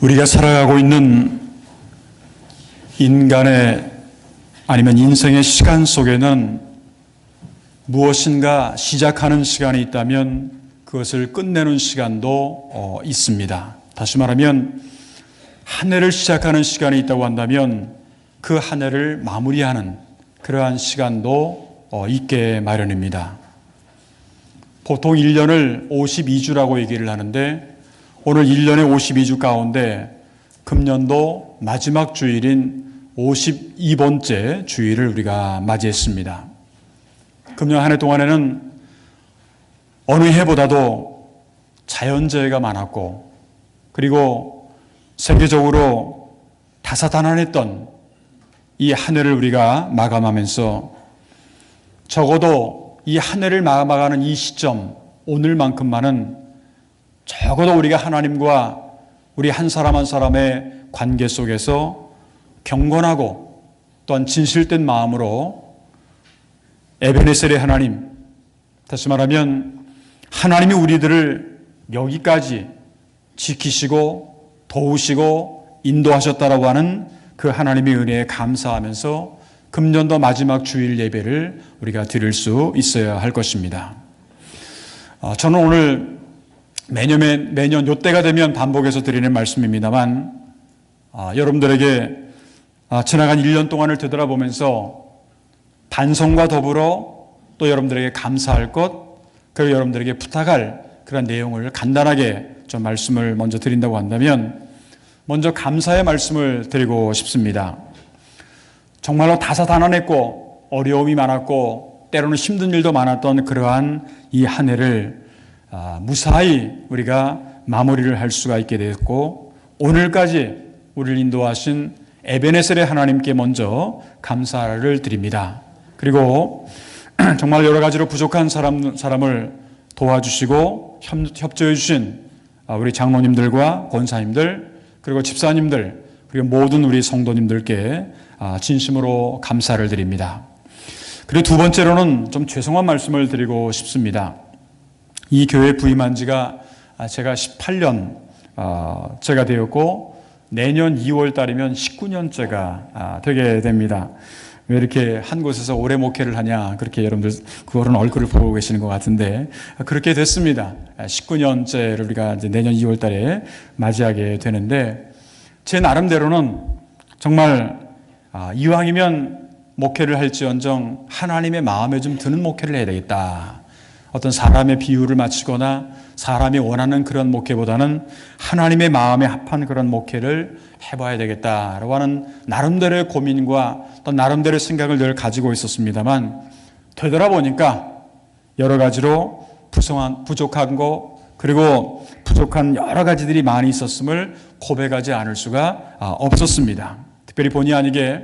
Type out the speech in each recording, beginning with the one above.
우리가 살아가고 있는 인간의 아니면 인생의 시간 속에는 무엇인가 시작하는 시간이 있다면 그것을 끝내는 시간도 있습니다. 다시 말하면 한 해를 시작하는 시간이 있다고 한다면 그 한 해를 마무리하는 그러한 시간도 있게 마련입니다. 보통 1년을 52주라고 얘기를 하는데 오늘 1년의 52주 가운데 금년도 마지막 주일인 52번째 주일을 우리가 맞이했습니다. 금년 한 해 동안에는 어느 해보다도 자연재해가 많았고 그리고 세계적으로 다사다난했던 이 한 해를 우리가 마감하면서 적어도 이 한 해를 마감하는 이 시점 오늘만큼만은 적어도 우리가 하나님과 우리 한 사람 한 사람의 관계 속에서 경건하고 또한 진실된 마음으로 에베네셀의 하나님, 다시 말하면 하나님이 우리들을 여기까지 지키시고 도우시고 인도하셨다라고 하는 그 하나님의 은혜에 감사하면서 금년도 마지막 주일 예배를 우리가 드릴 수 있어야 할 것입니다. 저는 오늘 매년 이때가 되면 반복해서 드리는 말씀입니다만 여러분들에게 지나간 1년 동안을 되돌아보면서 반성과 더불어 또 여러분들에게 감사할 것 그리고 여러분들에게 부탁할 그런 내용을 간단하게 좀 말씀을 먼저 드린다고 한다면 먼저 감사의 말씀을 드리고 싶습니다. 정말로 다사다난했고 어려움이 많았고 때로는 힘든 일도 많았던 그러한 이 한 해를 무사히 우리가 마무리를 할 수가 있게 되었고 오늘까지 우리를 인도하신 에베네셀의 하나님께 먼저 감사를 드립니다. 그리고 정말 여러 가지로 부족한 사람을 도와주시고 협조해 주신 우리 장로님들과 권사님들 그리고 집사님들 그리고 모든 우리 성도님들께 진심으로 감사를 드립니다. 그리고 두 번째로는 좀 죄송한 말씀을 드리고 싶습니다. 이 교회에 부임한 지가 제가 18년 제가 되었고 내년 2월 달이면 19년째가 되게 됩니다. 왜 이렇게 한 곳에서 오래 목회를 하냐 그렇게 여러분들 그거는 얼굴을 보고 계시는 것 같은데 그렇게 됐습니다. 19년째를 우리가 이제 내년 2월 달에 맞이하게 되는데 제 나름대로는 정말 이왕이면 목회를 할지언정 하나님의 마음에 좀 드는 목회를 해야 되겠다. 어떤 사람의 비유를 맞추거나 사람이 원하는 그런 목회보다는 하나님의 마음에 합한 그런 목회를 해봐야 되겠다라고 하는 나름대로의 고민과 또 나름대로의 생각을 늘 가지고 있었습니다만 되돌아보니까 여러 가지로 부족한 거 그리고 부족한 여러 가지들이 많이 있었음을 고백하지 않을 수가 없었습니다. 특별히 본의 아니게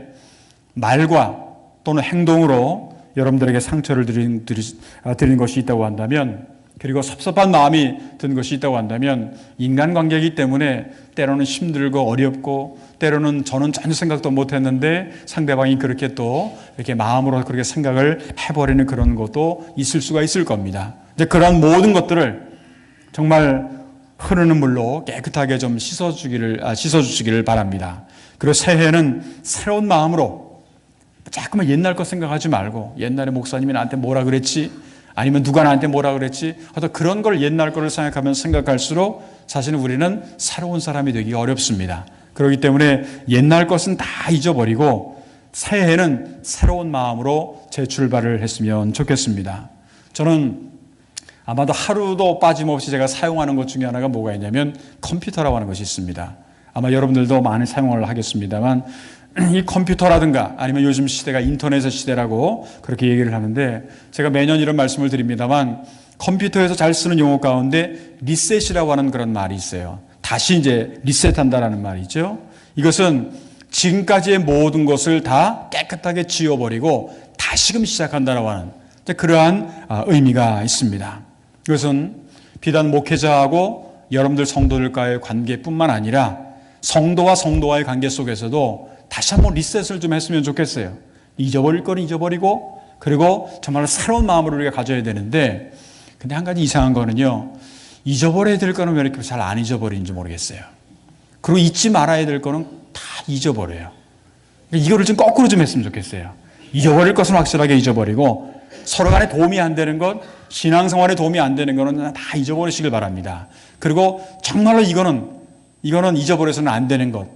말과 또는 행동으로 여러분들에게 상처를 드린 것이 있다고 한다면 그리고 섭섭한 마음이 든 것이 있다고 한다면 인간관계이기 때문에 때로는 힘들고 어렵고 때로는 저는 전혀 생각도 못했는데 상대방이 그렇게 또 이렇게 마음으로 그렇게 생각을 해버리는 그런 것도 있을 수가 있을 겁니다. 이제 그런 모든 것들을 정말 흐르는 물로 깨끗하게 좀 씻어주시기를 바랍니다. 그리고 새해는 새로운 마음으로 자꾸만 옛날 것 생각하지 말고 옛날에 목사님이 나한테 뭐라 그랬지 아니면 누가 나한테 뭐라 그랬지 어떤 그런 걸 옛날 거를 생각할수록 사실은 우리는 새로운 사람이 되기 어렵습니다. 그렇기 때문에 옛날 것은 다 잊어버리고 새해에는 새로운 마음으로 재출발을 했으면 좋겠습니다. 저는 아마도 하루도 빠짐없이 제가 사용하는 것 중에 하나가 뭐가 있냐면 컴퓨터라고 하는 것이 있습니다. 아마 여러분들도 많이 사용을 하겠습니다만 이 컴퓨터라든가 아니면 요즘 시대가 인터넷의 시대라고 그렇게 얘기를 하는데 제가 매년 이런 말씀을 드립니다만 컴퓨터에서 잘 쓰는 용어 가운데 리셋이라고 하는 그런 말이 있어요. 다시 이제 리셋한다라는 말이죠. 이것은 지금까지의 모든 것을 다 깨끗하게 지워버리고 다시금 시작한다라고 하는 그러한 의미가 있습니다. 이것은 비단 목회자하고 여러분들 성도들과의 관계뿐만 아니라 성도와 성도와의 관계 속에서도 다시 한번 리셋을 좀 했으면 좋겠어요. 잊어버릴 건 잊어버리고 그리고 정말 새로운 마음으로 우리가 가져야 되는데 근데 한 가지 이상한 거는요. 잊어버려야 될 거는 왜 이렇게 잘 안 잊어버리는지 모르겠어요. 그리고 잊지 말아야 될 거는 다 잊어버려요. 이거를 좀 거꾸로 좀 했으면 좋겠어요. 잊어버릴 것은 확실하게 잊어버리고 서로 간에 도움이 안 되는 것, 신앙생활에 도움이 안 되는 거는 다 잊어버리시길 바랍니다. 그리고 정말로 이거는 잊어버려서는 안 되는 것.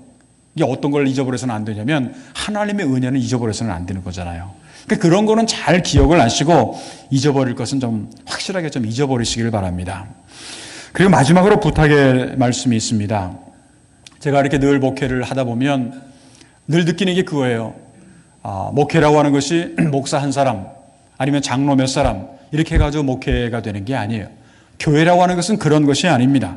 이게 어떤 걸 잊어버려서는 안 되냐면 하나님의 은혜는 잊어버려서는 안 되는 거잖아요. 그러니까 그런 거는 잘 기억을 하시고 잊어버릴 것은 좀 확실하게 좀 잊어버리시길 바랍니다. 그리고 마지막으로 부탁의 말씀이 있습니다. 제가 이렇게 늘 목회를 하다 보면 늘 느끼는 게 그거예요. 목회라고 하는 것이 목사 한 사람 아니면 장로 몇 사람 이렇게 해가지고 목회가 되는 게 아니에요. 교회라고 하는 것은 그런 것이 아닙니다.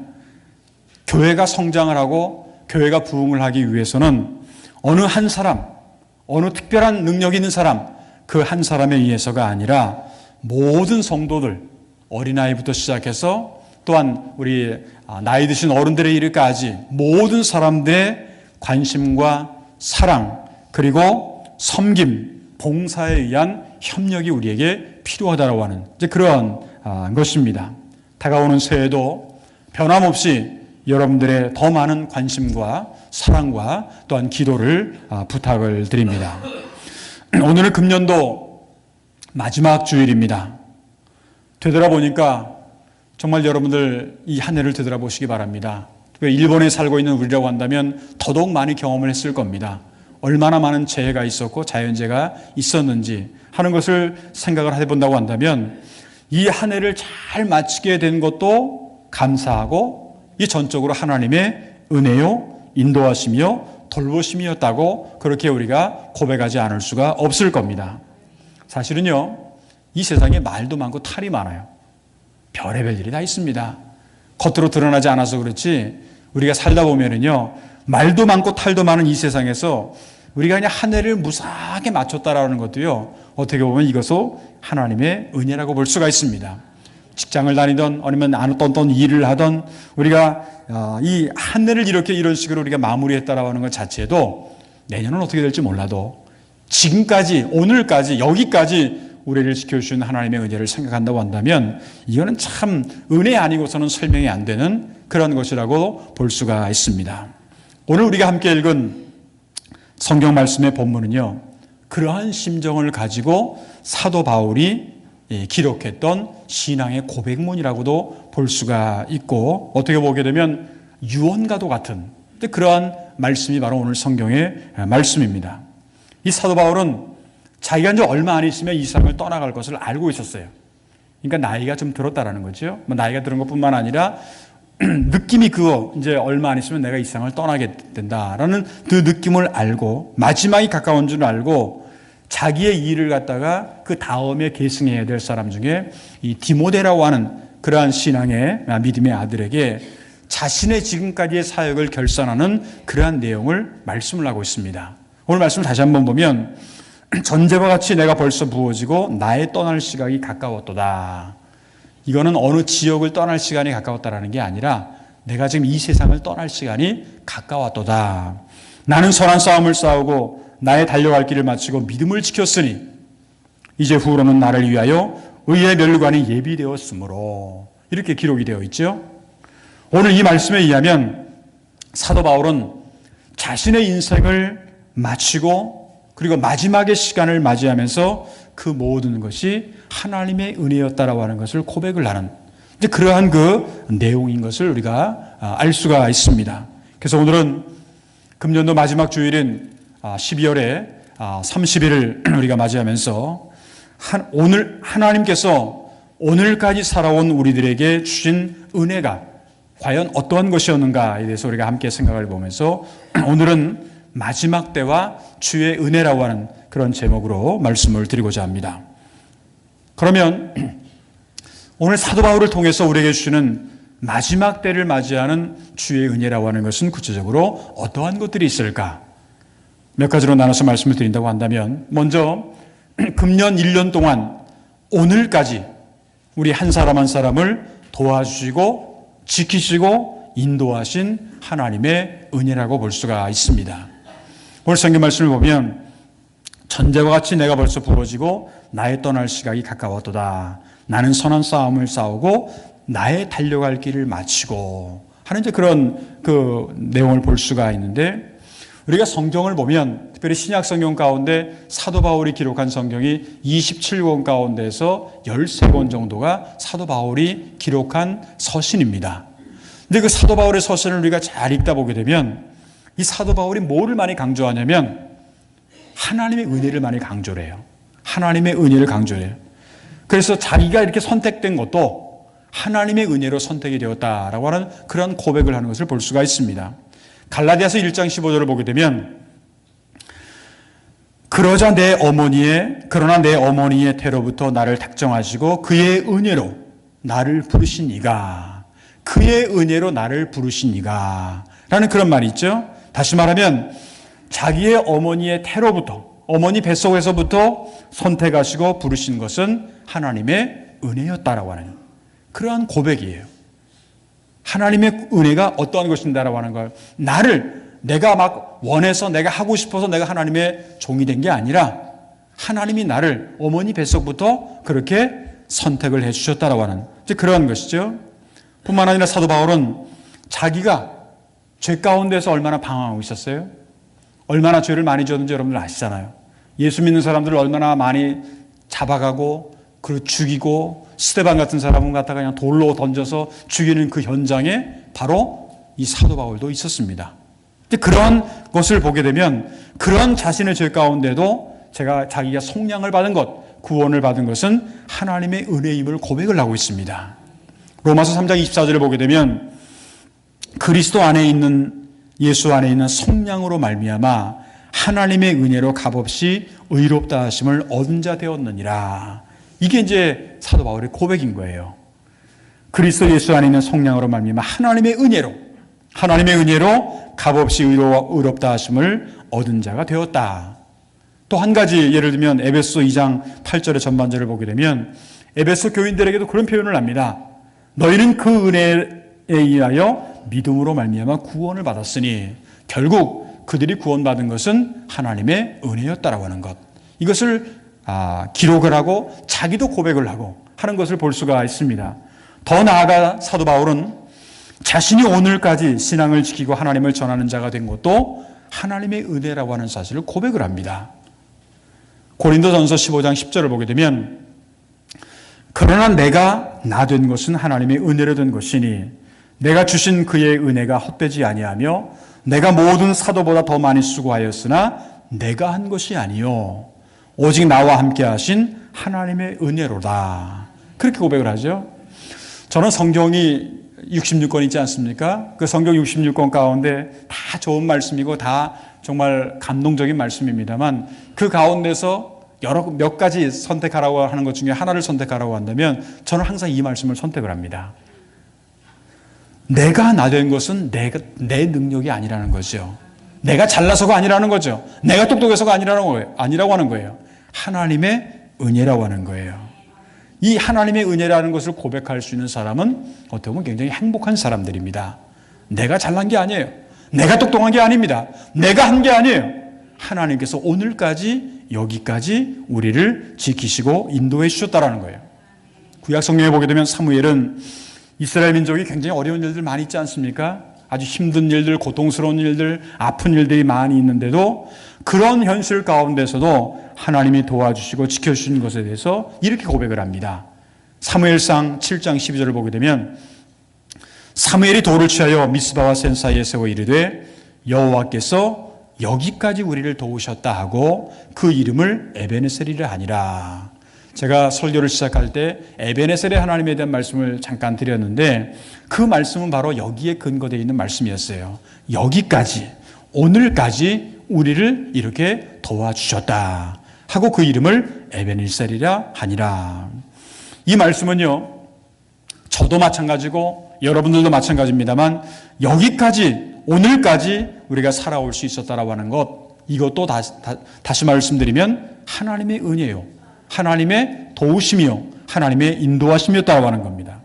교회가 성장을 하고 교회가 부흥을 하기 위해서는 어느 한 사람, 어느 특별한 능력 있는 사람, 그 한 사람에 의해서가 아니라 모든 성도들, 어린아이부터 시작해서 또한 우리 나이 드신 어른들에 이르기까지 모든 사람들의 관심과 사랑 그리고 섬김, 봉사에 의한 협력이 우리에게 필요하다고 하는 이제 그런 것입니다. 다가오는 새해도 변함없이 여러분들의 더 많은 관심과 사랑과 또한 기도를 부탁을 드립니다. 오늘은 금년도 마지막 주일입니다. 되돌아보니까 정말 여러분들 이 한 해를 되돌아보시기 바랍니다. 일본에 살고 있는 우리라고 한다면 더더욱 많이 경험을 했을 겁니다. 얼마나 많은 재해가 있었고 자연재해가 있었는지 하는 것을 생각을 해본다고 한다면 이 한 해를 잘 마치게 된 것도 감사하고 이 전적으로 하나님의 은혜요, 인도하심이요, 돌보심이었다고 그렇게 우리가 고백하지 않을 수가 없을 겁니다. 사실은요, 이 세상에 말도 많고 탈이 많아요. 별의별 일이 다 있습니다. 겉으로 드러나지 않아서 그렇지 우리가 살다 보면은요, 말도 많고 탈도 많은 이 세상에서 우리가 그냥 한 해를 무사하게 마쳤다라는 것도요, 어떻게 보면 이것도 하나님의 은혜라고 볼 수가 있습니다. 직장을 다니던 아니면 어떤 일을 하던 우리가 이 한 해를 이런 식으로 우리가 마무리했다라고 하는 것 자체도 내년은 어떻게 될지 몰라도 지금까지 오늘까지 여기까지 우리를 지켜주신 하나님의 은혜를 생각한다고 한다면 이거는 참 은혜 아니고서는 설명이 안 되는 그런 것이라고 볼 수가 있습니다. 오늘 우리가 함께 읽은 성경 말씀의 본문은요, 그러한 심정을 가지고 사도 바울이 기록했던 신앙의 고백문이라고도 볼 수가 있고 어떻게 보게 되면 유언과도 같은 그러한 말씀이 바로 오늘 성경의 말씀입니다. 이 사도 바울은 자기가 이제 얼마 안 있으면 이 세상을 떠나갈 것을 알고 있었어요. 그러니까 나이가 좀 들었다라는 거죠. 나이가 들은 것뿐만 아니라 느낌이 그거 이제 얼마 안 있으면 내가 이 세상을 떠나게 된다라는 그 느낌을 알고 마지막이 가까운 줄 알고 자기의 일을 갖다가 그 다음에 계승해야 될 사람 중에 이 디모데라고 하는 그러한 신앙의 믿음의 아들에게 자신의 지금까지의 사역을 결산하는 그러한 내용을 말씀을 하고 있습니다. 오늘 말씀을 다시 한번 보면 전제와 같이 내가 벌써 부어지고 나의 떠날 시각이 가까웠도다. 이거는 어느 지역을 떠날 시간이 가까웠다라는 게 아니라 내가 지금 이 세상을 떠날 시간이 가까웠도다. 나는 선한 싸움을 싸우고 나의 달려갈 길을 마치고 믿음을 지켰으니 이제 후로는 나를 위하여 의의 멸관이 예비되었으므로 이렇게 기록이 되어 있죠. 오늘 이 말씀에 의하면 사도 바울은 자신의 인생을 마치고 그리고 마지막의 시간을 맞이하면서 그 모든 것이 하나님의 은혜였다라고 하는 것을 고백을 하는 그러한 그 내용인 것을 우리가 알 수가 있습니다. 그래서 오늘은 금년도 마지막 주일인 12월의 30일을 우리가 맞이하면서 오늘 하나님께서 오늘까지 살아온 우리들에게 주신 은혜가 과연 어떠한 것이었는가에 대해서 우리가 함께 생각을 보면서 오늘은 마지막 때와 주의 은혜라고 하는 그런 제목으로 말씀을 드리고자 합니다. 그러면 오늘 사도 바울을 통해서 우리에게 주시는 마지막 때를 맞이하는 주의 은혜라고 하는 것은 구체적으로 어떠한 것들이 있을까? 몇 가지로 나눠서 말씀을 드린다고 한다면 먼저 금년 1년 동안 오늘까지 우리 한 사람 한 사람을 도와주시고 지키시고 인도하신 하나님의 은혜라고 볼 수가 있습니다. 오늘 성경 말씀을 보면 전제와 같이 내가 벌써 부어지고 나의 떠날 시각이 가까웠도다. 나는 선한 싸움을 싸우고 나의 달려갈 길을 마치고 하는 이제 그런 그 내용을 볼 수가 있는데, 우리가 성경을 보면 특별히 신약 성경 가운데 사도 바울이 기록한 성경이 27권 가운데서 13권 정도가 사도 바울이 기록한 서신입니다. 근데 그 사도 바울의 서신을 우리가 잘 읽다 보게 되면 이 사도 바울이 뭐를 많이 강조하냐면 하나님의 은혜를 많이 강조를 해요. 하나님의 은혜를 강조를 해요. 그래서 자기가 이렇게 선택된 것도 하나님의 은혜로 선택이 되었다라고 하는 그런 고백을 하는 것을 볼 수가 있습니다. 갈라디아서 1장 15절을 보게 되면 그러나 내 어머니의 태로부터 나를 택정하시고 그의 은혜로 나를 부르신 이가, 그의 은혜로 나를 부르신 이가 라는 그런 말이 있죠. 다시 말하면 자기의 어머니의 태로부터, 어머니 뱃속에서부터 선택하시고 부르신 것은 하나님의 은혜였다라고 하는 그러한 고백이에요. 하나님의 은혜가 어떠한 것인다라고 하는 걸, 내가 막 원해서 내가 하고 싶어서 내가 하나님의 종이 된 게 아니라 하나님이 나를 어머니 뱃속부터 그렇게 선택을 해 주셨다라고 하는 이제 그런 것이죠. 뿐만 아니라 사도 바울은 자기가 죄 가운데서 얼마나 방황하고 있었어요. 얼마나 죄를 많이 지었는지 여러분들 아시잖아요. 예수 믿는 사람들을 얼마나 많이 잡아가고 그리고 죽이고, 스데반 같은 사람은 갖다가 그냥 돌로 던져서 죽이는 그 현장에 바로 이 사도 바울도 있었습니다. 그런 것을 보게 되면 그런 자신의 죄 가운데도 자기가 속량을 받은 것, 구원을 받은 것은 하나님의 은혜임을 고백을 하고 있습니다. 로마서 3장 24절을 보게 되면 그리스도 안에 있는, 예수 안에 있는 속량으로 말미암아 하나님의 은혜로 값없이 의롭다 하심을 얻은 자 되었느니라. 이게 이제 사도 바울의 고백인 거예요. 그리스도 예수 안에 있는 속량으로 말미암아 하나님의 은혜로 값없이 의롭다 하심을 얻은 자가 되었다. 또 한 가지 예를 들면 에베소 2장 8절의 전반절을 보게 되면 에베소 교인들에게도 그런 표현을 합니다. 너희는 그 은혜에 의하여 믿음으로 말미암아 구원을 받았으니, 결국 그들이 구원받은 것은 하나님의 은혜였다라고 하는 것. 이것을 기록을 하고 자기도 고백을 하고 하는 것을 볼 수가 있습니다. 더 나아가 사도 바울은 자신이 오늘까지 신앙을 지키고 하나님을 전하는 자가 된 것도 하나님의 은혜라고 하는 사실을 고백을 합니다. 고린도전서 15장 10절을 보게 되면 그러나 내가 나 된 것은 하나님의 은혜로 된 것이니 내가 주신 그의 은혜가 헛되지 아니하며 내가 모든 사도보다 더 많이 수고하였으나 내가 한 것이 아니요 오직 나와 함께 하신 하나님의 은혜로다. 그렇게 고백을 하죠. 저는 성경이 66권 있지 않습니까? 그 성경 66권 가운데 다 좋은 말씀이고 다 정말 감동적인 말씀입니다만 그 가운데서 몇 가지 선택하라고 하는 것 중에 하나를 선택하라고 한다면 저는 항상 이 말씀을 선택을 합니다. 내가 나 된 것은 내 능력이 아니라는 거죠. 내가 잘나서가 아니라는 거죠. 내가 똑똑해서가 아니라고 하는 거예요. 하나님의 은혜라고 하는 거예요. 이 하나님의 은혜라는 것을 고백할 수 있는 사람은 어떻게 보면 굉장히 행복한 사람들입니다. 내가 잘난 게 아니에요. 내가 똑똑한 게 아닙니다. 내가 한 게 아니에요. 하나님께서 오늘까지 여기까지 우리를 지키시고 인도해 주셨다라는 거예요. 구약 성경에 보게 되면 사무엘은 이스라엘 민족이 굉장히 어려운 일들 많이 있지 않습니까? 아주 힘든 일들, 고통스러운 일들, 아픈 일들이 많이 있는데도 그런 현실 가운데서도 하나님이 도와주시고 지켜주신 것에 대해서 이렇게 고백을 합니다. 사무엘상 7장 12절을 보게 되면 사무엘이 돌을 취하여 미스바와 센 사이에 세워 이르되 여호와께서 여기까지 우리를 도우셨다 하고 그 이름을 에베네셀이라 하니라. 제가 설교를 시작할 때 에베네셀의 하나님에 대한 말씀을 잠깐 드렸는데 그 말씀은 바로 여기에 근거되어 있는 말씀이었어요. 여기까지, 오늘까지 우리를 이렇게 도와주셨다 하고 그 이름을 에베네셀이라 하니라. 이 말씀은요, 저도 마찬가지고 여러분들도 마찬가지입니다만 여기까지, 오늘까지 우리가 살아올 수 있었다라고 하는 것, 이것도 다시 말씀드리면 하나님의 은혜요, 하나님의 도우심이요, 하나님의 인도하심이었다고 하는 겁니다.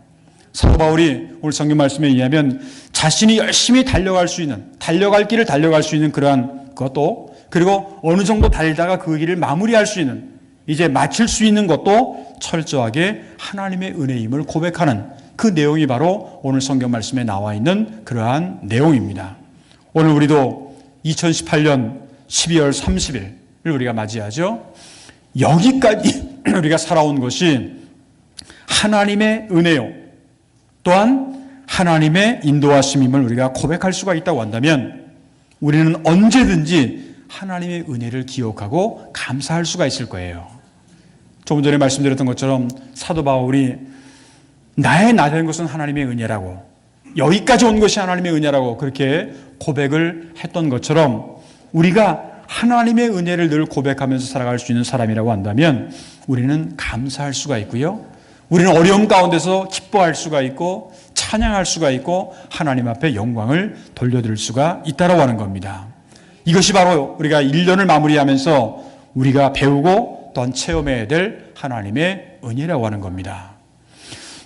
사도 바울이 오늘 성경 말씀에 의하면 자신이 열심히 달려갈 길을 달려갈 수 있는 그러한 것도, 그리고 어느 정도 달리다가 그 길을 마무리할 수 있는, 이제 마칠 수 있는 것도 철저하게 하나님의 은혜임을 고백하는 그 내용이 바로 오늘 성경 말씀에 나와 있는 그러한 내용입니다. 오늘 우리도 2018년 12월 30일을 우리가 맞이하죠. 여기까지 우리가 살아온 것이 하나님의 은혜요, 또한 하나님의 인도하심임을 우리가 고백할 수가 있다고 한다면 우리는 언제든지 하나님의 은혜를 기억하고 감사할 수가 있을 거예요. 조금 전에 말씀드렸던 것처럼 사도 바울이 나의 나 된 것은 하나님의 은혜라고, 여기까지 온 것이 하나님의 은혜라고 그렇게 고백을 했던 것처럼 우리가 하나님의 은혜를 늘 고백하면서 살아갈 수 있는 사람이라고 한다면 우리는 감사할 수가 있고요, 우리는 어려움 가운데서 기뻐할 수가 있고 찬양할 수가 있고 하나님 앞에 영광을 돌려드릴 수가 있다고 하는 겁니다. 이것이 바로 우리가 1년을 마무리하면서 우리가 배우고 또한 체험해야 될 하나님의 은혜라고 하는 겁니다.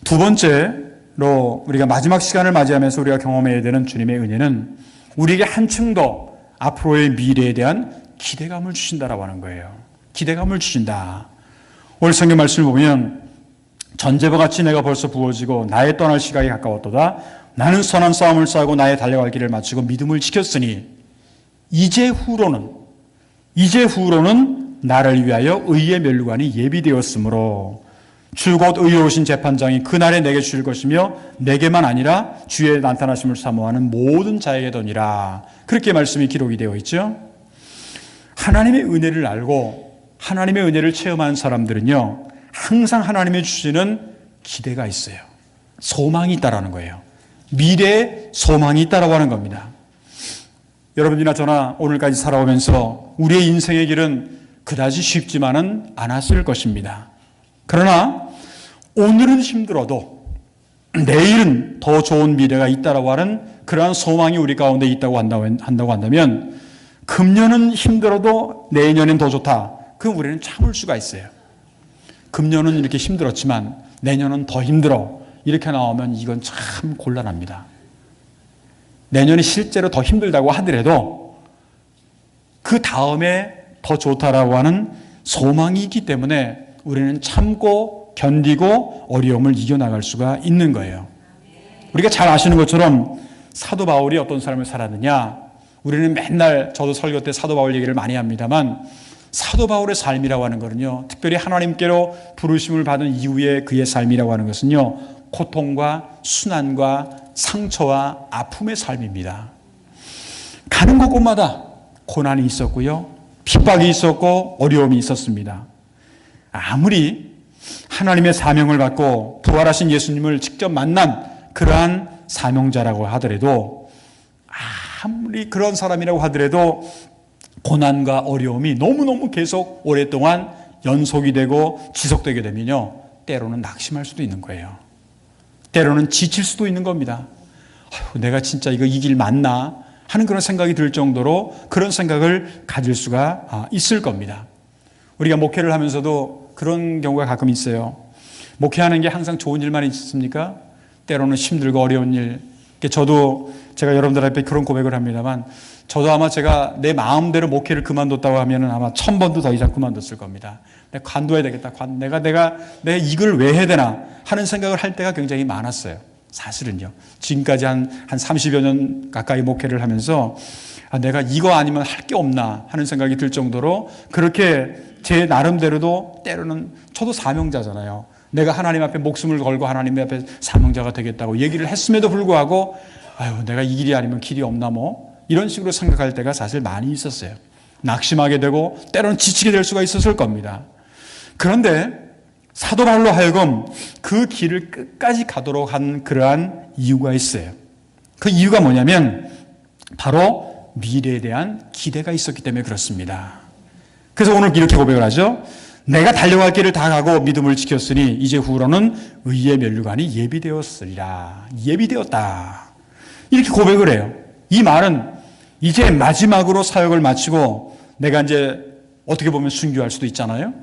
두 번째로 우리가 마지막 시간을 맞이하면서 우리가 경험해야 되는 주님의 은혜는 우리에게 한층 더 앞으로의 미래에 대한 기대감을 주신다라고 하는 거예요. 기대감을 주신다. 오늘 성경 말씀을 보면 전제와 같이 내가 벌써 부어지고 나의 떠날 시각이 가까웠도다. 나는 선한 싸움을 싸우고 나의 달려갈 길을 마치고 믿음을 지켰으니 이제 후로는 나를 위하여 의의 면류관이 예비되었으므로 주 곧 의로우신 재판장이 그날에 내게 주실 것이며 내게만 아니라 주의 나타나심을 사모하는 모든 자에게더니라. 그렇게 말씀이 기록이 되어 있죠. 하나님의 은혜를 알고 하나님의 은혜를 체험하는 사람들은요, 항상 하나님이 주시는 기대가 있어요. 소망이 있다라는 거예요. 미래에 소망이 있다라고 하는 겁니다. 여러분이나 저나 오늘까지 살아오면서 우리의 인생의 길은 그다지 쉽지만은 않았을 것입니다. 그러나 오늘은 힘들어도 내일은 더 좋은 미래가 있다라고 하는 그러한 소망이 우리 가운데 있다고 한다고 한다면 금년은 힘들어도 내년엔 더 좋다. 그럼 우리는 참을 수가 있어요. 금년은 이렇게 힘들었지만 내년은 더 힘들어. 이렇게 나오면 이건 참 곤란합니다. 내년이 실제로 더 힘들다고 하더라도 그 다음에 더 좋다라고 하는 소망이 있기 때문에 우리는 참고 견디고 어려움을 이겨나갈 수가 있는 거예요. 우리가 잘 아시는 것처럼 사도 바울이 어떤 삶을 살았느냐, 우리는 맨날 저도 설교 때 사도 바울 얘기를 많이 합니다만 사도 바울의 삶이라고 하는 것은요, 특별히 하나님께로 부르심을 받은 이후에 그의 삶이라고 하는 것은요, 고통과 순환과 상처와 아픔의 삶입니다. 가는 곳곳마다 고난이 있었고요, 핍박이 있었고 어려움이 있었습니다. 아무리 하나님의 사명을 받고 부활하신 예수님을 직접 만난 그러한 사명자라고 하더라도, 아무리 그런 사람이라고 하더라도 고난과 어려움이 너무너무 계속 오랫동안 연속이 되고 지속되게 되면요, 때로는 낙심할 수도 있는 거예요. 때로는 지칠 수도 있는 겁니다. 내가 진짜 이 길 맞나 하는 그런 생각이 들 정도로 그런 생각을 가질 수가 있을 겁니다. 우리가 목회를 하면서도 그런 경우가 가끔 있어요. 목회하는 게 항상 좋은 일만 있습니까? 때로는 힘들고 어려운 일. 제가 여러분들 앞에 그런 고백을 합니다만, 저도 아마 제가 내 마음대로 목회를 그만뒀다고 하면 아마 1000번도 더 이상 그만뒀을 겁니다. 내가 관둬야 되겠다. 내가 이걸 왜 해야 되나 하는 생각을 할 때가 굉장히 많았어요. 사실은요. 지금까지 한 30여 년 가까이 목회를 하면서 내가 이거 아니면 할 게 없나 하는 생각이 들 정도로 그렇게 제 나름대로도 때로는 저도 사명자잖아요. 내가 하나님 앞에 목숨을 걸고 하나님 앞에 사명자가 되겠다고 얘기를 했음에도 불구하고 내가 이 길이 아니면 길이 없나 이런 식으로 생각할 때가 사실 많이 있었어요. 낙심하게 되고 때로는 지치게 될 수가 있었을 겁니다. 그런데 사도 바울로 하여금 그 길을 끝까지 가도록 한 그러한 이유가 있어요. 그 이유가 뭐냐면 바로 미래에 대한 기대가 있었기 때문에 그렇습니다. 그래서 오늘 이렇게 고백을 하죠. 내가 달려갈 길을 다 가고 믿음을 지켰으니 이제 후로는 의의 면류관이 예비되었으리라. 예비되었다. 이렇게 고백을 해요. 이 말은 이제 마지막으로 사역을 마치고 내가 이제 어떻게 보면 순교할 수도 있잖아요.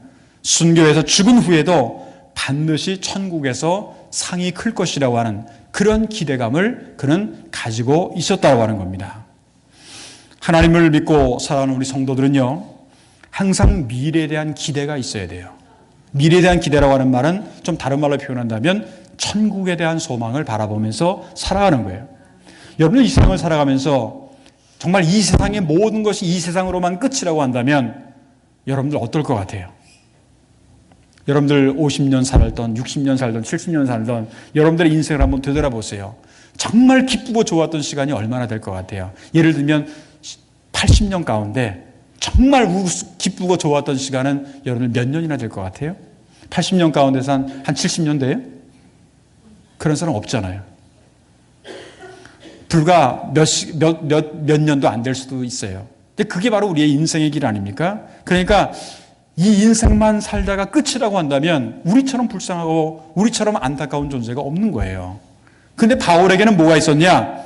순교해서 죽은 후에도 반드시 천국에서 상이 클 것이라고 하는 그런 기대감을 그는 가지고 있었다고 하는 겁니다. 하나님을 믿고 살아가는 우리 성도들은요, 항상 미래에 대한 기대가 있어야 돼요. 미래에 대한 기대라고 하는 말은 좀 다른 말로 표현한다면 천국에 대한 소망을 바라보면서 살아가는 거예요. 여러분, 이 세상을 살아가면서 정말 이 세상의 모든 것이 이 세상으로만 끝이라고 한다면 여러분들 어떨 것 같아요? 여러분들 50년 살던, 60년 살던, 70년 살던 여러분들의 인생을 한번 되돌아보세요. 정말 기쁘고 좋았던 시간이 얼마나 될 것 같아요? 예를 들면 80년 가운데 정말 기쁘고 좋았던 시간은 여러분들 몇 년이나 될 것 같아요? 80년 가운데서 한 70년 돼요? 그런 사람 없잖아요. 불과 몇 년도 안 될 수도 있어요. 근데 그게 바로 우리의 인생의 길 아닙니까? 그러니까 이 인생만 살다가 끝이라고 한다면 우리처럼 불쌍하고 우리처럼 안타까운 존재가 없는 거예요. 근데 바울에게는 뭐가 있었냐?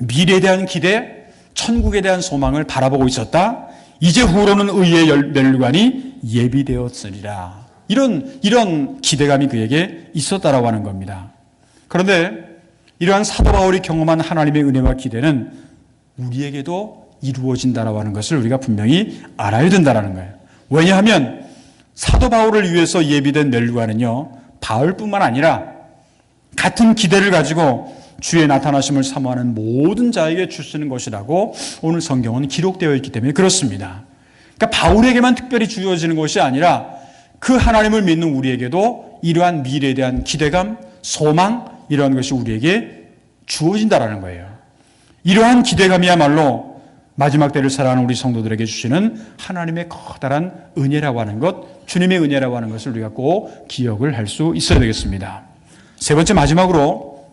미래에 대한 기대, 천국에 대한 소망을 바라보고 있었다. 이제 후로는 의의 멸관이 예비되었으리라. 이런 기대감이 그에게 있었다라고 하는 겁니다. 그런데 이러한 사도 바울이 경험한 하나님의 은혜와 기대는 우리에게도 이루어진다라고 하는 것을 우리가 분명히 알아야 된다라는 거예요. 왜냐하면 사도 바울을 위해서 예비된 멸관은요, 바울뿐만 아니라 같은 기대를 가지고 주의 나타나심을 사모하는 모든 자에게 주시는 것이라고 오늘 성경은 기록되어 있기 때문에 그렇습니다. 그러니까 바울에게만 특별히 주어지는 것이 아니라 그 하나님을 믿는 우리에게도 이러한 미래에 대한 기대감, 소망, 이러한 것이 우리에게 주어진다라는 거예요. 이러한 기대감이야말로 마지막 때를 살아가는 우리 성도들에게 주시는 하나님의 커다란 은혜라고 하는 것, 주님의 은혜라고 하는 것을 우리가 꼭 기억을 할 수 있어야 되겠습니다. 세 번째, 마지막으로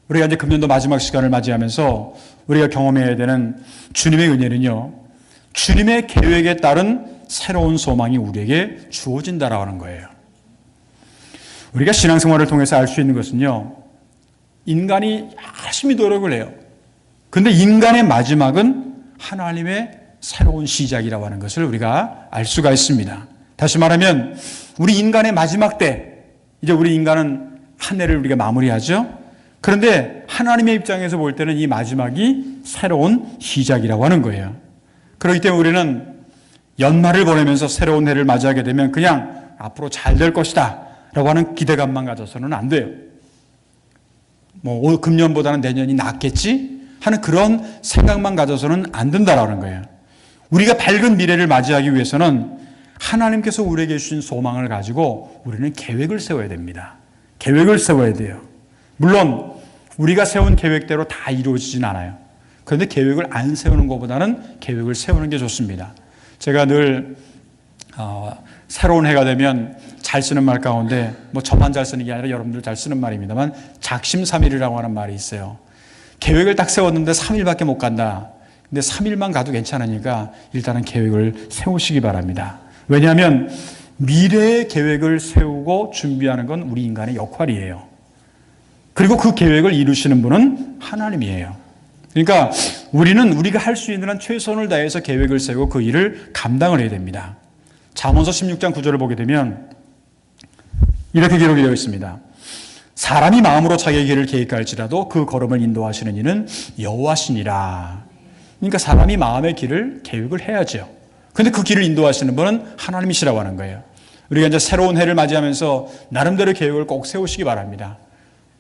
우리가 이제 금년도 마지막 시간을 맞이하면서 우리가 경험해야 되는 주님의 은혜는요, 주님의 계획에 따른 새로운 소망이 우리에게 주어진다라고 하는 거예요. 우리가 신앙생활을 통해서 알 수 있는 것은요, 인간이 열심히 노력을 해요. 그런데 인간의 마지막은 하나님의 새로운 시작이라고 하는 것을 우리가 알 수가 있습니다. 다시 말하면 우리 인간의 마지막 때, 이제 우리 인간은 한 해를 우리가 마무리하죠. 그런데 하나님의 입장에서 볼 때는 이 마지막이 새로운 시작이라고 하는 거예요. 그렇기 때문에 우리는 연말을 보내면서 새로운 해를 맞이하게 되면 그냥 앞으로 잘 될 것이다 라고 하는 기대감만 가져서는 안 돼요. 금년보다는 내년이 낫겠지 하는 그런 생각만 가져서는 안 된다라는 거예요. 우리가 밝은 미래를 맞이하기 위해서는 하나님께서 우리에게 주신 소망을 가지고 우리는 계획을 세워야 됩니다. 계획을 세워야 돼요. 물론 우리가 세운 계획대로 다 이루어지진 않아요. 그런데 계획을 안 세우는 것보다는 계획을 세우는 게 좋습니다. 제가 늘 새로운 해가 되면 잘 쓰는 말 가운데 저만 잘 쓰는 게 아니라 여러분들 잘 쓰는 말입니다만 작심삼일이라고 하는 말이 있어요. 계획을 딱 세웠는데 3일밖에 못 간다. 근데 3일만 가도 괜찮으니까 일단은 계획을 세우시기 바랍니다. 왜냐하면 미래의 계획을 세우고 준비하는 건 우리 인간의 역할이에요. 그리고 그 계획을 이루시는 분은 하나님이에요. 그러니까 우리는 우리가 할 수 있는 한 최선을 다해서 계획을 세우고 그 일을 감당을 해야 됩니다. 잠언서 16장 9절을 보게 되면 이렇게 기록이 되어 있습니다. 사람이 마음으로 자기의 길을 계획할지라도 그 걸음을 인도하시는 이는 여호와시니라. 그러니까 사람이 마음의 길을 계획을 해야죠. 그런데 그 길을 인도하시는 분은 하나님이시라고 하는 거예요. 우리가 이제 새로운 해를 맞이하면서 나름대로 계획을 꼭 세우시기 바랍니다.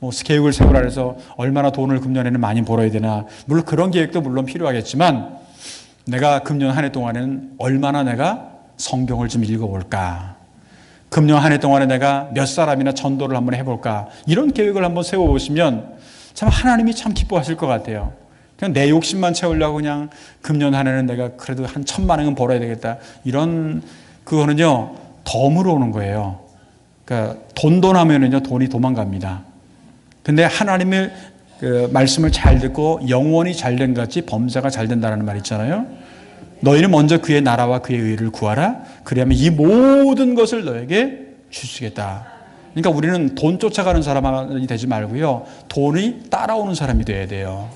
계획을 세우라 해서 얼마나 돈을 금년에는 많이 벌어야 되나, 물론 그런 계획도 물론 필요하겠지만 내가 금년 한 해 동안에는 얼마나 내가 성경을 좀 읽어볼까, 금년 한 해 동안에 내가 몇 사람이나 전도를 한번 해볼까, 이런 계획을 한번 세워보시면 참 하나님이 참 기뻐하실 것 같아요. 그냥 내 욕심만 채우려고 그냥 금년 한 해는 내가 그래도 한 1,000만 원은 벌어야 되겠다, 이런 그거는요 덤으로 오는 거예요. 그러니까 돈하면은요 돈이 도망갑니다. 근데 하나님의 그 말씀을 잘 듣고 영원히 잘된 것 같이 범사가 잘 된다는 말 있잖아요. 너희는 먼저 그의 나라와 그의 의를 구하라. 그리하면 이 모든 것을 너에게 주시겠다. 그러니까 우리는 돈 쫓아가는 사람이 되지 말고요, 돈이 따라오는 사람이 돼야 돼요.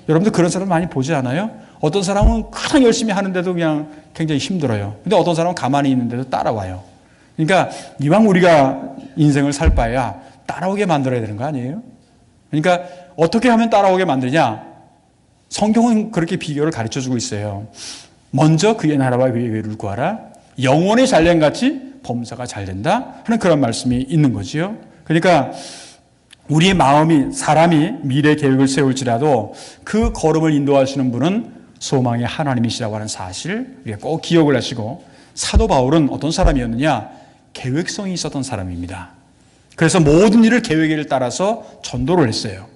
여러분들 그런 사람 많이 보지 않아요? 어떤 사람은 그냥 열심히 하는데도 그냥 굉장히 힘들어요. 근데 어떤 사람은 가만히 있는데도 따라와요. 그러니까 이왕 우리가 인생을 살 바에야 따라오게 만들어야 되는 거 아니에요? 그러니까 어떻게 하면 따라오게 만드냐? 성경은 그렇게 비결을 가르쳐주고 있어요. 먼저 그의 나라와 그의 의를 구하라. 영원히 잘된같이 범사가 잘 된다 하는 그런 말씀이 있는 거지요. 그러니까 우리의 마음이, 사람이 미래 계획을 세울지라도 그 걸음을 인도하시는 분은 소망의 하나님이시라고 하는 사실 우리가 꼭 기억을 하시고, 사도 바울은 어떤 사람이었느냐? 계획성이 있었던 사람입니다. 그래서 모든 일을 계획을 따라서 전도를 했어요.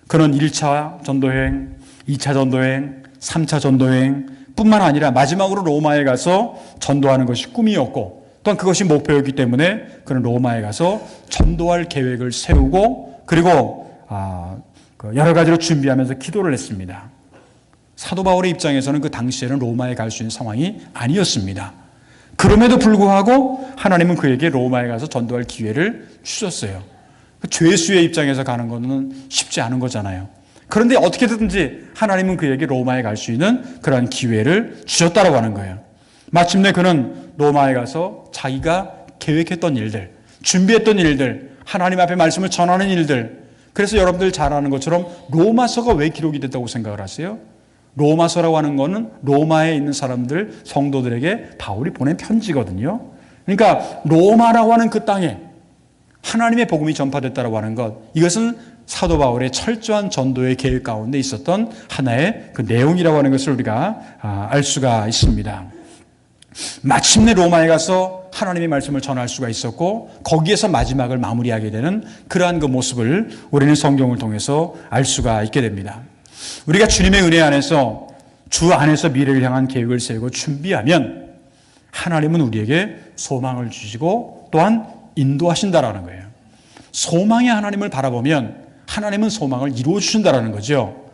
그는 1차 전도행, 2차 전도행, 3차 전도행 뿐만 아니라 마지막으로 로마에 가서 전도하는 것이 꿈이었고, 또한 그것이 목표였기 때문에 그는 로마에 가서 전도할 계획을 세우고, 그리고 여러 가지로 준비하면서 기도를 했습니다. 사도 바울의 입장에서는 그 당시에는 로마에 갈 수 있는 상황이 아니었습니다. 그럼에도 불구하고 하나님은 그에게 로마에 가서 전도할 기회를 주셨어요. 죄수의 입장에서 가는 것은 쉽지 않은 거잖아요. 그런데 어떻게든지 하나님은 그에게 로마에 갈 수 있는 그러한 기회를 주셨다고 하는 거예요. 마침내 그는 로마에 가서 자기가 계획했던 일들, 준비했던 일들, 하나님 앞에 말씀을 전하는 일들, 그래서 여러분들 잘 아는 것처럼 로마서가 왜 기록이 됐다고 생각을 하세요? 로마서라고 하는 것은 로마에 있는 사람들, 성도들에게 바울이 보낸 편지거든요. 그러니까 로마라고 하는 그 땅에 하나님의 복음이 전파됐다고 하는 것, 이것은 사도 바울의 철저한 전도의 계획 가운데 있었던 하나의 그 내용이라고 하는 것을 우리가 알 수가 있습니다. 마침내 로마에 가서 하나님의 말씀을 전할 수가 있었고, 거기에서 마지막을 마무리하게 되는 그러한 그 모습을 우리는 성경을 통해서 알 수가 있게 됩니다. 우리가 주님의 은혜 안에서, 주 안에서 미래를 향한 계획을 세우고 준비하면 하나님은 우리에게 소망을 주시고 또한 인도하신다라는 거예요. 소망의 하나님을 바라보면 하나님은 소망을 이루어 주신다라는 거죠.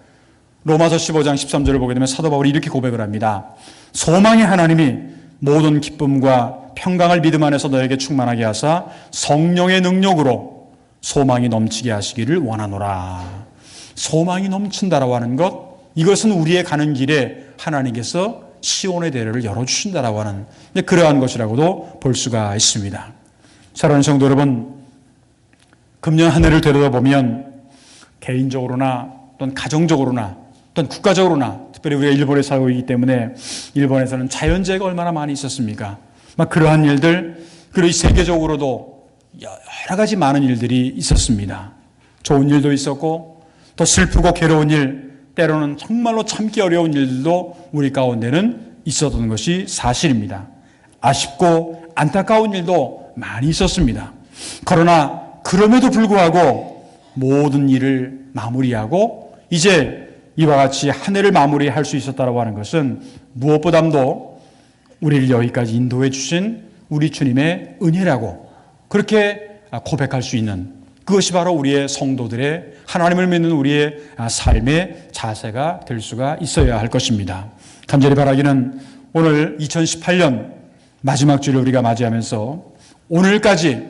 로마서 15장 13절을 보게 되면 사도 바울이 이렇게 고백을 합니다. 소망의 하나님이 모든 기쁨과 평강을 믿음 안에서 너에게 충만하게 하사 성령의 능력으로 소망이 넘치게 하시기를 원하노라. 소망이 넘친다라고 하는 것, 이것은 우리의 가는 길에 하나님께서 시온의 대로를 열어주신다라고 하는 그러한 것이라고도 볼 수가 있습니다. 사랑하는 성도 여러분, 금년 한 해를 되돌아보면 개인적으로나 또는 가정적으로나 또는 국가적으로나, 특별히 우리가 일본에 살고 있기 때문에 일본에서는 자연재해가 얼마나 많이 있었습니까? 막 그러한 일들, 그리고 세계적으로도 여러 가지 많은 일들이 있었습니다. 좋은 일도 있었고 또 슬프고 괴로운 일, 때로는 정말로 참기 어려운 일들도 우리 가운데는 있었던 것이 사실입니다. 아쉽고 안타까운 일도 많이 있었습니다. 그러나 그럼에도 불구하고 모든 일을 마무리하고 이제 이와 같이 한 해를 마무리할 수 있었다고 하는 것은 무엇보다도 우리를 여기까지 인도해 주신 우리 주님의 은혜라고 그렇게 고백할 수 있는, 그것이 바로 우리의 성도들의, 하나님을 믿는 우리의 삶의 자세가 될 수가 있어야 할 것입니다. 간절히 바라기는 오늘 2018년 마지막 주를 우리가 맞이하면서 오늘까지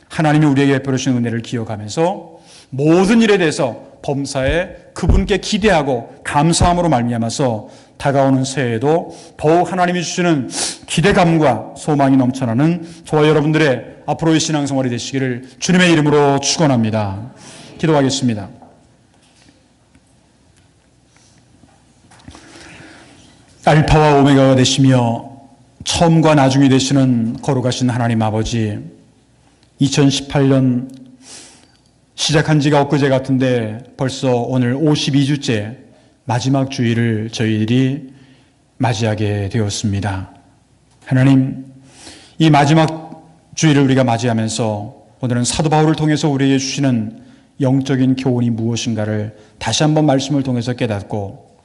하나님이 우리에게 베풀어 주신 은혜를 기억하면서 모든 일에 대해서 범사에 그분께 기대하고 감사함으로 말미암아서 다가오는 새해에도 더욱 하나님이 주시는 기대감과 소망이 넘쳐나는 저와 여러분들의 앞으로의 신앙생활이 되시기를 주님의 이름으로 축원합니다. 기도하겠습니다. 알파와 오메가가 되시며 처음과 나중이 되시는 거룩하신 하나님 아버지, 2018년 시작한 지가 엊그제 같은데 벌써 오늘 52주째 마지막 주일을 저희들이 맞이하게 되었습니다. 하나님, 이 마지막 주일을 우리가 맞이하면서 오늘은 사도 바울을 통해서 우리에게 주시는 영적인 교훈이 무엇인가를 다시 한번 말씀을 통해서 깨닫고,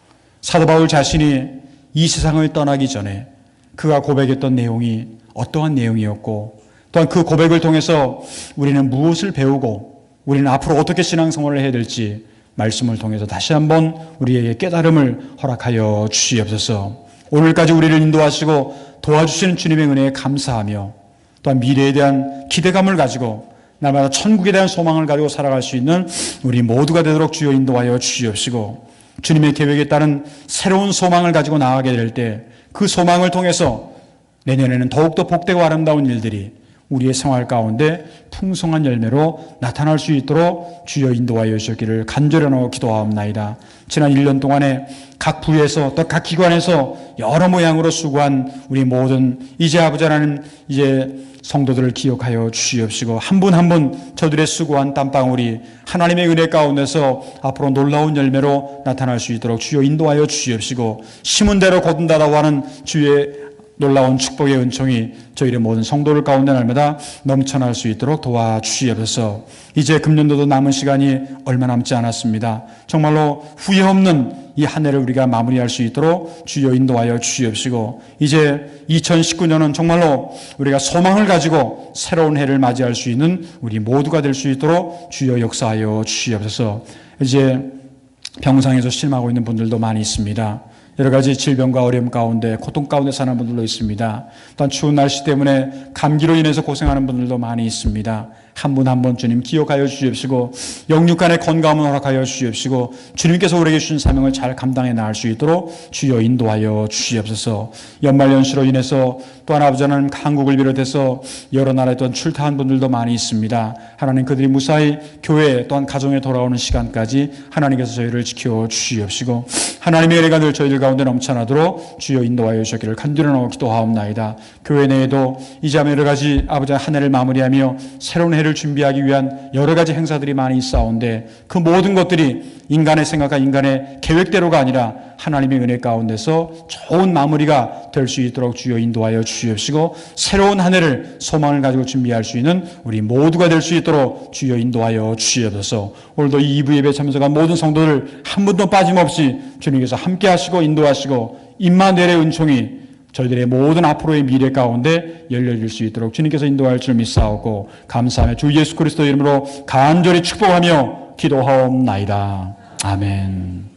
사도 바울 자신이 이 세상을 떠나기 전에 그가 고백했던 내용이 어떠한 내용이었고, 또한 그 고백을 통해서 우리는 무엇을 배우고 우리는 앞으로 어떻게 신앙생활을 해야 될지 말씀을 통해서 다시 한번 우리에게 깨달음을 허락하여 주시옵소서. 오늘까지 우리를 인도하시고 도와주시는 주님의 은혜에 감사하며 또한 미래에 대한 기대감을 가지고 날마다 천국에 대한 소망을 가지고 살아갈 수 있는 우리 모두가 되도록 주여 인도하여 주시옵시고, 주님의 계획에 따른 새로운 소망을 가지고 나아가게 될 때 그 소망을 통해서 내년에는 더욱더 복되고 아름다운 일들이 우리의 생활 가운데 풍성한 열매로 나타날 수 있도록 주여 인도하여 주시기를 간절히 기도하옵나이다. 지난 1년 동안에 각 부에서 또 각 기관에서 여러 모양으로 수고한 우리 모든 이제 아버지 하나님 이제 성도들을 기억하여 주시옵시고 한 분 한 분 저들의 수고한 땀방울이 하나님의 은혜 가운데서 앞으로 놀라운 열매로 나타날 수 있도록 주여 인도하여 주시옵시고 심은 대로 거둔다라고 하는 주의 놀라운 축복의 은총이 저희의 모든 성도들 가운데 날마다 넘쳐날 수 있도록 도와주시옵소서. 이제 금년도도 남은 시간이 얼마 남지 않았습니다. 정말로 후회 없는 이 한 해를 우리가 마무리할 수 있도록 주여 인도하여 주시옵시고 이제 2019년은 정말로 우리가 소망을 가지고 새로운 해를 맞이할 수 있는 우리 모두가 될 수 있도록 주여 역사하여 주시옵소서. 이제 병상에서 실망하고 있는 분들도 많이 있습니다. 여러 가지 질병과 어려움 가운데 고통 가운데 사는 분들도 있습니다. 또한 추운 날씨 때문에 감기로 인해서 고생하는 분들도 많이 있습니다. 한 분 한 분 주님 기억하여 주시옵시고 영육간의 건강을 허락하여 주시옵시고 주님께서 우리에게 주신 사명을 잘 감당해 나갈 수 있도록 주여 인도하여 주시옵소서. 연말연시로 인해서 또한 아버지 하나님 한국을 비롯해서 여러 나라에 또한 출타한 분들도 많이 있습니다. 하나님 그들이 무사히 교회 또한 가정에 돌아오는 시간까지 하나님께서 저희를 지켜 주시옵시고 하나님의 은혜가 늘 저희들 가운데 넘쳐나도록 주여 인도하여 주시기를 간절히 기도하옵나이다. 교회 내에도 이제 여러 가지 아버지 한 해를 마무리하며 새로운 해를 준비하기 위한 여러 가지 행사들이 많이 있사온데 그 모든 것들이 인간의 생각과 인간의 계획대로가 아니라 하나님의 은혜 가운데서 좋은 마무리가 될 수 있도록 주여 인도하여 주시옵시고 새로운 한 해를 소망을 가지고 준비할 수 있는 우리 모두가 될 수 있도록 주여 인도하여 주시옵소서. 오늘도 이 2부 예배 참석한 모든 성도들 한 분도 빠짐없이 주님께서 함께 하시고 인도하시고 임마누엘의 은총이 저희들의 모든 앞으로의 미래 가운데 열려질 수 있도록 주님께서 인도할 줄 믿사오고 감사하며 주 예수 그리스도 이름으로 간절히 축복하며 기도하옵나이다. 아멘.